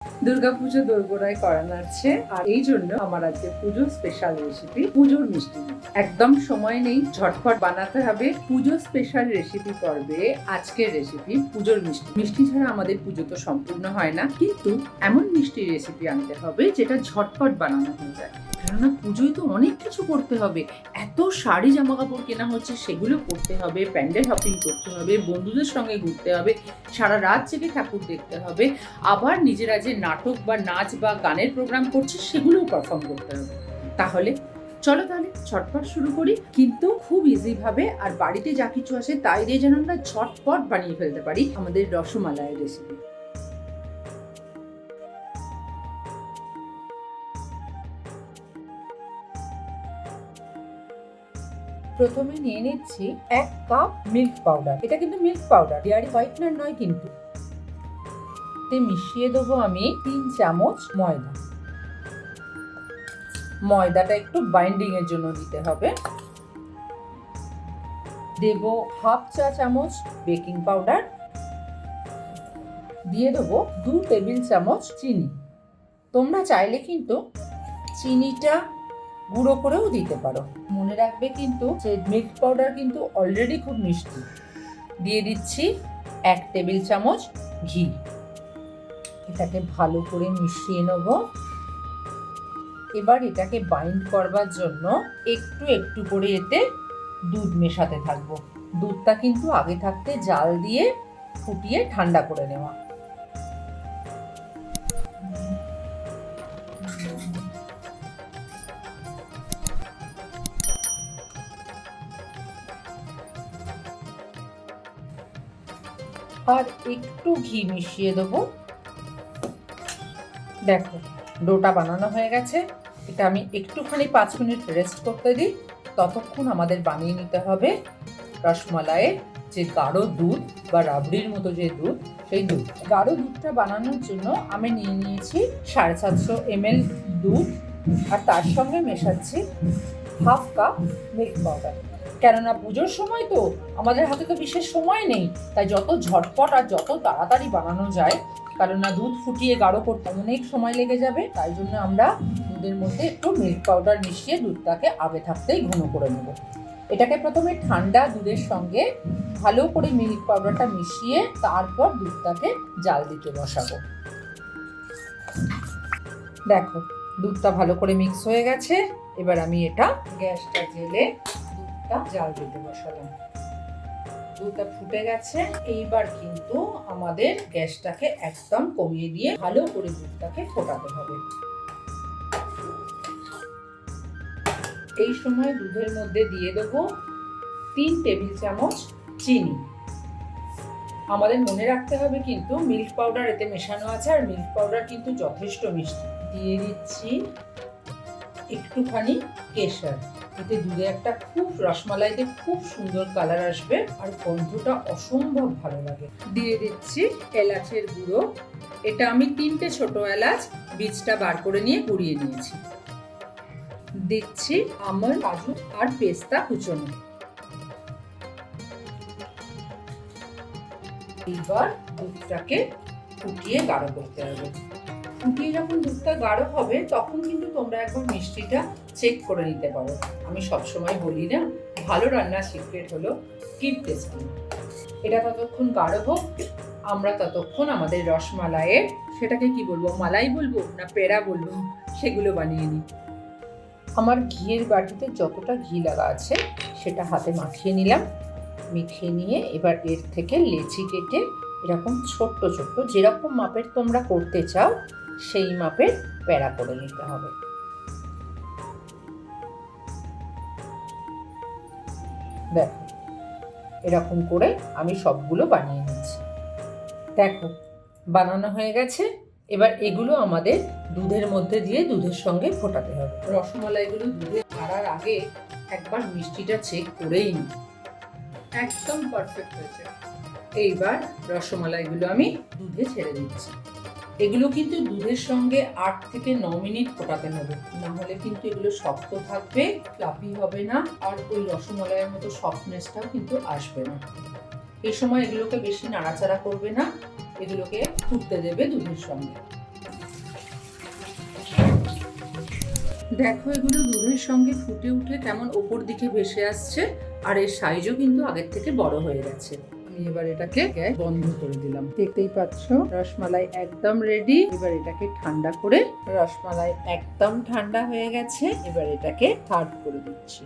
দুর্গাপুজো দোরগোড়ায় করা নাড়ছে, আর এই জন্য আমার আজকে পুজো স্পেশাল রেসিপি পুজোর মিষ্টি। একদম সময় নেই, ঝটপট বানাতে হবে। পুজো স্পেশাল রেসিপি পর্বে আজকের রেসিপি পুজোর মিষ্টি। মিষ্টি ছাড়া আমাদের পুজো তো সম্পূর্ণ হয় না, কিন্তু এমন মিষ্টি রেসিপি আনতে হবে যেটা ঝটপট বানানো হয়ে যায়। কেননা পুজোয় তো অনেক কিছু করতে হবে, এত শাড়ি জামা কাপড় কেনা হচ্ছে, সেগুলো করতে হবে, প্যান্ডেল হপিং করতে হবে, বন্ধুদের সঙ্গে ঘুরতে হবে, সারা রাত জেগে ঠাকুর দেখতে হবে, আবার নিজেরা যে নাটক বা নাচ বা গানের প্রোগ্রাম করছে সেগুলোও পারফর্ম করতে হবে। তাহলে চলো ঝটপট শুরু করি, কিন্তু খুব ইজি ভাবে, আর বাড়িতে যা কিছু আছে তাই দিয়ে যেন আমরা ঝটপট বানিয়ে ফেলতে পারি আমাদের রসমালাই রেসিপি। প্রথমে নিয়ে নিচ্ছি 1 কাপ মিল্ক পাউডার। এটা কিন্তু মিল্ক পাউডার, ডেয়ারি হোয়াইটনার নয় কিন্তু। মিশিয়ে দেবো আমি 3 চামচ ময়দা। ময়দাটা একটু বাইন্ডিং এর জন্য দিতে হবে। দেব হাফ চা চামচ বেকিং পাউডার। দিয়ে দেবো 2 টেবিল চামচ চিনি। তোমরা চাইলে কিন্তু চিনিটা গুঁড়ো করেও দিতে পারো। মনে রাখবে কিন্তু যে মিল্ক পাউডার কিন্তু অলরেডি খুব মিষ্টি। দিয়ে দিচ্ছি 1 টেবিল চামচ ঘি। এটাকে ভালো করে মিশিয়ে নেব। এবার এটাকে বাইন্ড করবার জন্য একটু একটু করে এতে দুধ মেশাতে থাকবো। দুধটা কিন্তু আগে থাকতে জাল দিয়ে ফুটিয়ে ঠান্ডা করে নেওয়া। আর একটু ঘি মিশিয়ে দেবো। দেখো ডোটা বানানো হয়ে গেছে। এটা আমি একটুখানি 5 মিনিট রেস্ট করতে দিই। ততক্ষণ আমাদের বানিয়ে নিতে হবে রসমালাইয়ের যে গাঢ় দুধ বা রাবড়ির মতো যে দুধ, সেই দুধ। গাঢ় দুধটা বানানোর জন্য আমি নিয়ে নিয়েছি 750 ml দুধ, আর তার সঙ্গে মেশাচ্ছি হাফ কাপ মিল্ক পাউডার। কেননা পুজোর সময় তো আমাদের হাতে তো বিশেষ সময় নেই, তাই যত ঝটপট আর যত তাড়াতাড়ি বানানো যায়, কারণ না দুধ ফুটিয়ে গাঢ় করতে অনেক সময় লেগে যাবে, তাই জন্য আমরা দুধের মধ্যে একটু মিল্ক পাউডার মিশিয়ে দুধটাকে আগে থাকতেই ঘন করে নেব। এটাকে প্রথমে ঠান্ডা দুধের সঙ্গে ভালো করে মিল্ক পাউডারটা মিশিয়ে তারপর দুধটাকে জাল দিতে বসাবো। দেখো দুধটা ভালো করে মিক্স হয়ে গেছে। এবার আমি এটা গ্যাসটা জেলে দুধটা জাল দিতে বসালাম। দুধটা ফুটে গেছে। এইবার কিন্তু আমাদের গ্যাসটাকে একদম কমিয়ে দিয়ে ভালো করে দুধটাকে ফোটাতে হবে। এই সময় দুধের মধ্যে দিয়ে দেবো 3 টেবিল চামচ চিনি। আমাদের মনে রাখতে হবে কিন্তু মিল্ক পাউডার এতে মেশানো আছে, আর মিল্ক পাউডার কিন্তু যথেষ্ট মিষ্টি। দিয়ে দিচ্ছি একটুখানি কেশর। এতে দুধে একটা খুব রসমালাইতে খুব সুন্দর কালার আসবে, আর গন্ধটা অসম্ভব ভালো লাগে। দিয়ে দিচ্ছি এলাচের গুঁড়ো। এটা আমি 3টে ছোট এলাচ বীজটা বার করে নিয়ে গুঁড়িয়ে নিয়েছি। দিচ্ছি আমন্ড, কাজু আর পেস্তা কুচনো। এইবার দুধটাকে ফুটিয়ে গাঢ় করতে হবে। ফুটিয়ে যখন দুধটা গাঢ় হবে তখন কিন্তু তোমরা একবার মিষ্টিটা চেক করে নিতে পারো। আমি সবসময় বলি না, ভালো রান্নার সিক্রেট হলো কিপ টেস্টিং। এটা ততক্ষণ গাঢ় হোক, আমরা ততক্ষণ আমাদের রসমালাইয়ের, সেটাকে কি বলবো, মালাই বলবো না পেড়া বলবো, সেগুলো বানিয়ে নিই। আমার ঘিয়ের বাটিতে যতটা ঘি লাগা আছে সেটা হাতে মাখিয়ে নিলাম। মিশিয়ে নিয়ে এবার এর থেকে লেচি কেটে এরকম ছোট্ট ছোট্ট, যেরকম মাপের তোমরা করতে চাও সেই মাপের প্যাড়া করে নিতে হবে। দেখো এরকম করে আমি সবগুলো বানিয়ে নিচ্ছি। দেখো বানানো হয়ে গেছে। এবার এগুলো আমাদের দুধের মধ্যে দিয়ে দুধের সঙ্গে ফোটাতে হবে। রসমালাইগুলো দুধে ছাড়ার আগে একবার মিষ্টিটা চেক করেই নিই। একদম পারফেক্ট হয়েছে। এইবার রসমালাইগুলো আমি দুধে ছেড়ে দিচ্ছি। এগুলো কিন্তু দুধের সঙ্গে 8 থেকে 9 মিনিট ফোটাতে হবে, না হলে কিন্তু এগুলো শক্ত থাকবে, ফ্লাফি হবে না, আর ওই রসমালাইয়ের মতো সফটনেসটাও কিন্তু আসবে না। এই সময় এগুলোকে বেশি নাড়াচাড়া করবে না, এগুলোকে ফুটতে দেবে দুধের সঙ্গে। দেখো এগুলো দুধের সঙ্গে ফুটে উঠে কেমন ওপর দিকে ভেসে আসছে, আর এর সাইজও কিন্তু আগের থেকে বড় হয়ে গেছে। আমি এবার এটাকে গ্যাস বন্ধ করে দিলাম। দেখতেই পাচ্ছ রসমালাই একদম রেডি। এবার এটাকে ঠান্ডা করে, রসমালাই একদম ঠান্ডা হয়ে গেছে, এবার এটাকে সার্ভ করে দিচ্ছি।